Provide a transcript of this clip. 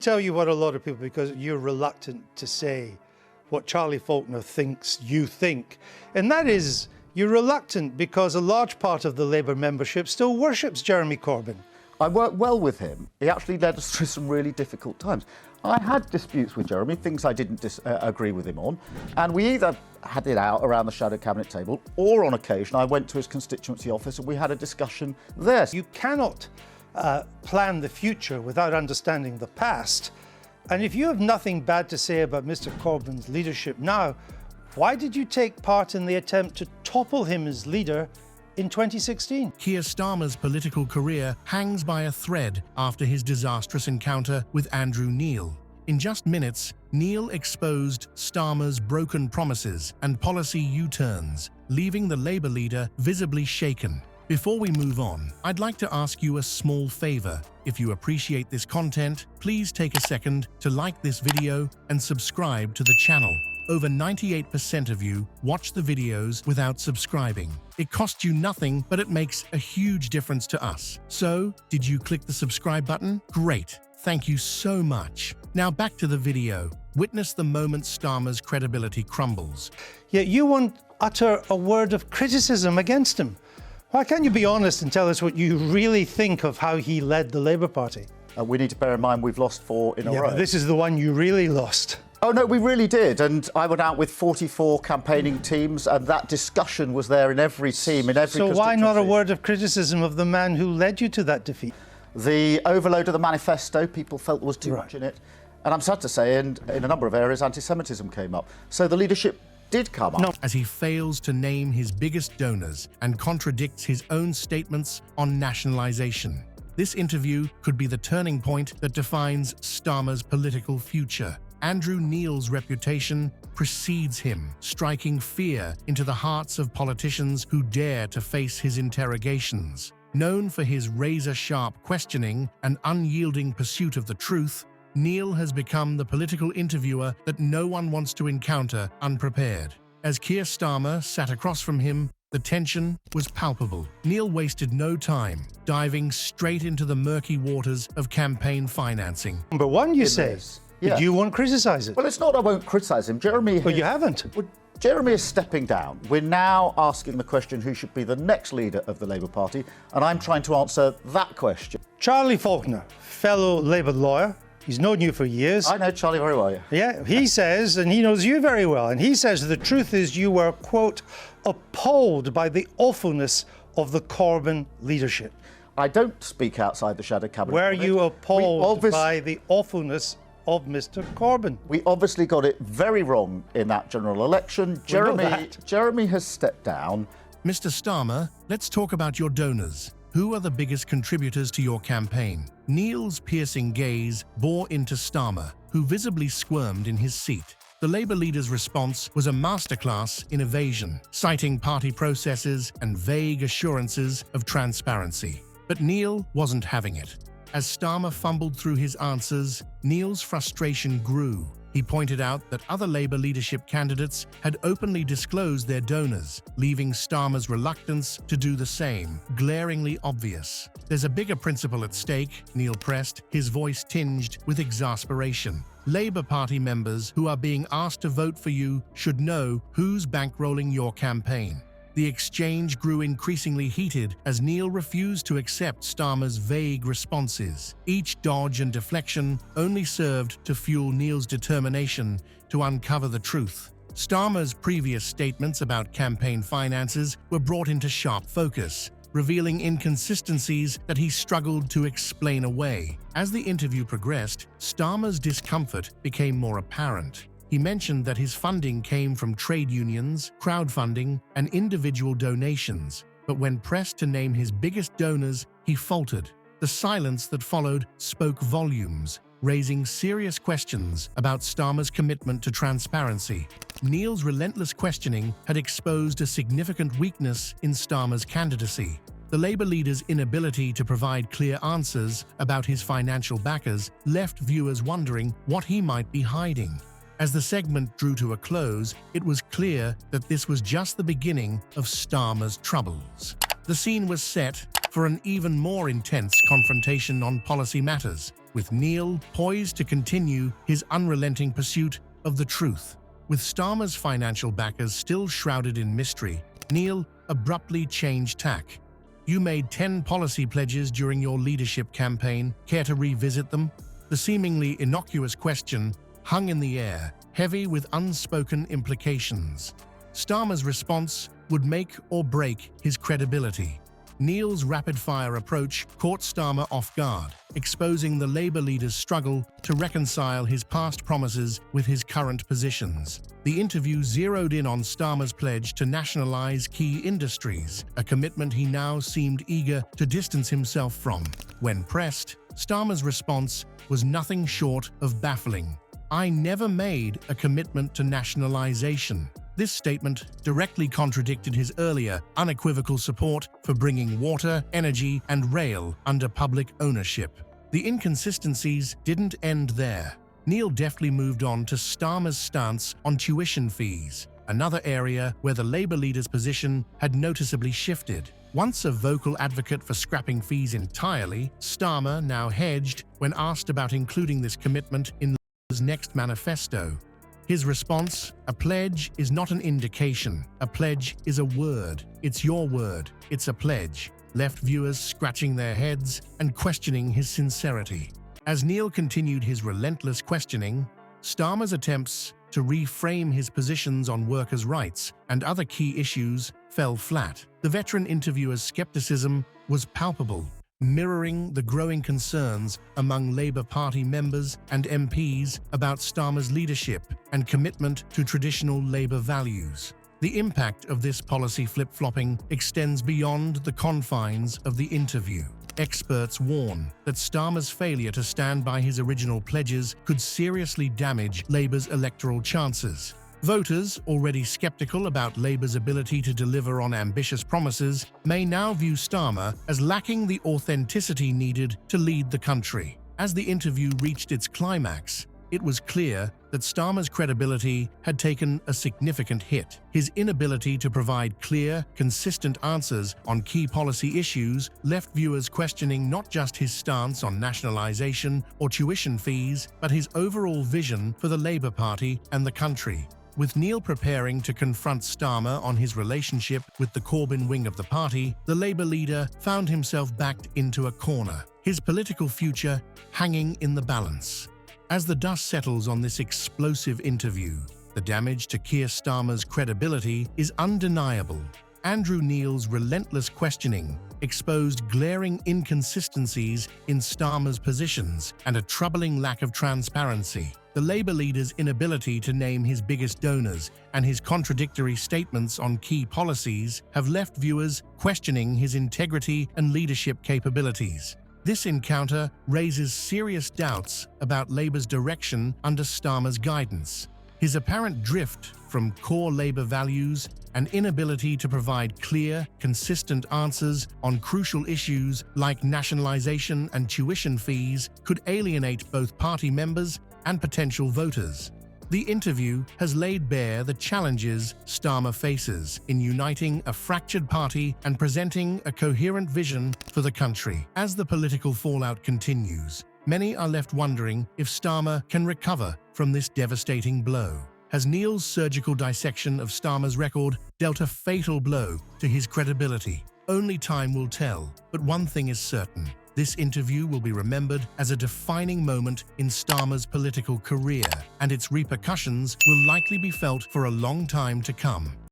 Tell you what a lot of people, because you're reluctant to say what Charlie Faulkner thinks you think. And that is, you're reluctant because a large part of the Labour membership still worships Jeremy Corbyn. I worked well with him. He actually led us through some really difficult times. I had disputes with Jeremy, things I didn't agree with him on, and we either had it out around the shadow cabinet table, or on occasion I went to his constituency office and we had a discussion there. You cannot plan the future without understanding the past. And if you have nothing bad to say about Mr. Corbyn's leadership now, why did you take part in the attempt to topple him as leader in 2016? Keir Starmer's political career hangs by a thread after his disastrous encounter with Andrew Neil. In just minutes, Neil exposed Starmer's broken promises and policy U-turns, leaving the Labour leader visibly shaken. Before we move on, I'd like to ask you a small favor. If you appreciate this content, please take a second to like this video and subscribe to the channel. Over 98% of you watch the videos without subscribing. It costs you nothing, but it makes a huge difference to us. So, did you click the subscribe button? Great. Thank you so much. Now back to the video. Witness the moment Starmer's credibility crumbles. Yet you won't utter a word of criticism against him. Why can't you be honest and tell us what you really think of how he led the Labour Party? We need to bear in mind we've lost 4 in a row. But this is the one you really lost. Oh no, we really did, and I went out with 44 campaigning teams, and that discussion was there in every team, in every So why not a constituency. word of criticism of the man who led you to that defeat? The overload of the manifesto, people felt there was too much in it, and I'm sad to say, and in a number of areas, anti-Semitism came up. So the leadership did come up. As he fails to name his biggest donors and contradicts his own statements on nationalization. This interview could be the turning point that defines Starmer's political future. Andrew Neil's reputation precedes him, striking fear into the hearts of politicians who dare to face his interrogations. Known for his razor-sharp questioning and unyielding pursuit of the truth, Neil has become the political interviewer that no one wants to encounter unprepared. As Keir Starmer sat across from him, the tension was palpable. Neil wasted no time, diving straight into the murky waters of campaign financing. Number one, you say, Yeah. but you won't criticise it. Well, it's not I won't criticise him. Jeremy... But you haven't. Jeremy is stepping down. We're now asking the question who should be the next leader of the Labour Party, and I'm trying to answer that question. Charlie Faulkner, fellow Labour lawyer, he's known you for years. I know Charlie very well, yeah. Yeah, he says, and he knows you very well, and he says the truth is you were, quote, appalled by the awfulness of the Corbyn leadership. I don't speak outside the shadow cabinet. Were you appalled by the awfulness of Mr. Corbyn? We obviously got it very wrong in that general election. Jeremy has stepped down. Mr. Starmer, let's talk about your donors. Who are the biggest contributors to your campaign? Neil's piercing gaze bore into Starmer, who visibly squirmed in his seat. The Labour leader's response was a masterclass in evasion, citing party processes and vague assurances of transparency. But Neil wasn't having it. As Starmer fumbled through his answers, Neil's frustration grew. He pointed out that other Labour leadership candidates had openly disclosed their donors, leaving Starmer's reluctance to do the same glaringly obvious. There's a bigger principle at stake, Neil pressed, his voice tinged with exasperation. Labour Party members who are being asked to vote for you should know who's bankrolling your campaign. The exchange grew increasingly heated as Neil refused to accept Starmer's vague responses. Each dodge and deflection only served to fuel Neil's determination to uncover the truth. Starmer's previous statements about campaign finances were brought into sharp focus, revealing inconsistencies that he struggled to explain away. As the interview progressed, Starmer's discomfort became more apparent. He mentioned that his funding came from trade unions, crowdfunding, and individual donations, but when pressed to name his biggest donors, he faltered. The silence that followed spoke volumes, raising serious questions about Starmer's commitment to transparency. Neil's relentless questioning had exposed a significant weakness in Starmer's candidacy. The Labour leader's inability to provide clear answers about his financial backers left viewers wondering what he might be hiding. As the segment drew to a close, it was clear that this was just the beginning of Starmer's troubles. The scene was set for an even more intense confrontation on policy matters. with Neil poised to continue his unrelenting pursuit of the truth. With Starmer's financial backers still shrouded in mystery, Neil abruptly changed tack. You made 10 policy pledges during your leadership campaign. Care to revisit them? The seemingly innocuous question hung in the air, heavy with unspoken implications. Starmer's response would make or break his credibility. Neil's rapid-fire approach caught Starmer off guard, exposing the Labour leader's struggle to reconcile his past promises with his current positions. The interview zeroed in on Starmer's pledge to nationalise key industries, a commitment he now seemed eager to distance himself from. When pressed, Starmer's response was nothing short of baffling. "I never made a commitment to nationalisation." This statement directly contradicted his earlier, unequivocal support for bringing water, energy, and rail under public ownership. The inconsistencies didn't end there. Neil deftly moved on to Starmer's stance on tuition fees, another area where the Labour leader's position had noticeably shifted. Once a vocal advocate for scrapping fees entirely, Starmer now hedged when asked about including this commitment in Labour's next manifesto. His response: "A pledge is not an indication. A pledge is a word. It's your word. It's a pledge," left viewers scratching their heads and questioning his sincerity. As Neil continued his relentless questioning, Starmer's attempts to reframe his positions on workers' rights and other key issues fell flat. The veteran interviewer's skepticism was palpable, mirroring the growing concerns among Labour Party members and MPs about Starmer's leadership and commitment to traditional Labour values. The impact of this policy flip-flopping extends beyond the confines of the interview. Experts warn that Starmer's failure to stand by his original pledges could seriously damage Labour's electoral chances. Voters, already skeptical about Labour's ability to deliver on ambitious promises, may now view Starmer as lacking the authenticity needed to lead the country. As the interview reached its climax, it was clear that Starmer's credibility had taken a significant hit. His inability to provide clear, consistent answers on key policy issues left viewers questioning not just his stance on nationalisation or tuition fees, but his overall vision for the Labour Party and the country. With Neil preparing to confront Starmer on his relationship with the Corbyn wing of the party, the Labour leader found himself backed into a corner, his political future hanging in the balance. As the dust settles on this explosive interview, the damage to Keir Starmer's credibility is undeniable. Andrew Neil's relentless questioning exposed glaring inconsistencies in Starmer's positions and a troubling lack of transparency. The Labour leader's inability to name his biggest donors and his contradictory statements on key policies have left viewers questioning his integrity and leadership capabilities. This encounter raises serious doubts about Labour's direction under Starmer's guidance. His apparent drift from core Labour values and inability to provide clear, consistent answers on crucial issues like nationalisation and tuition fees could alienate both party members and potential voters. The interview has laid bare the challenges Starmer faces in uniting a fractured party and presenting a coherent vision for the country. As the political fallout continues, many are left wondering if Starmer can recover from this devastating blow. Has Neil's surgical dissection of Starmer's record dealt a fatal blow to his credibility? Only time will tell, but one thing is certain. This interview will be remembered as a defining moment in Starmer's political career, and its repercussions will likely be felt for a long time to come.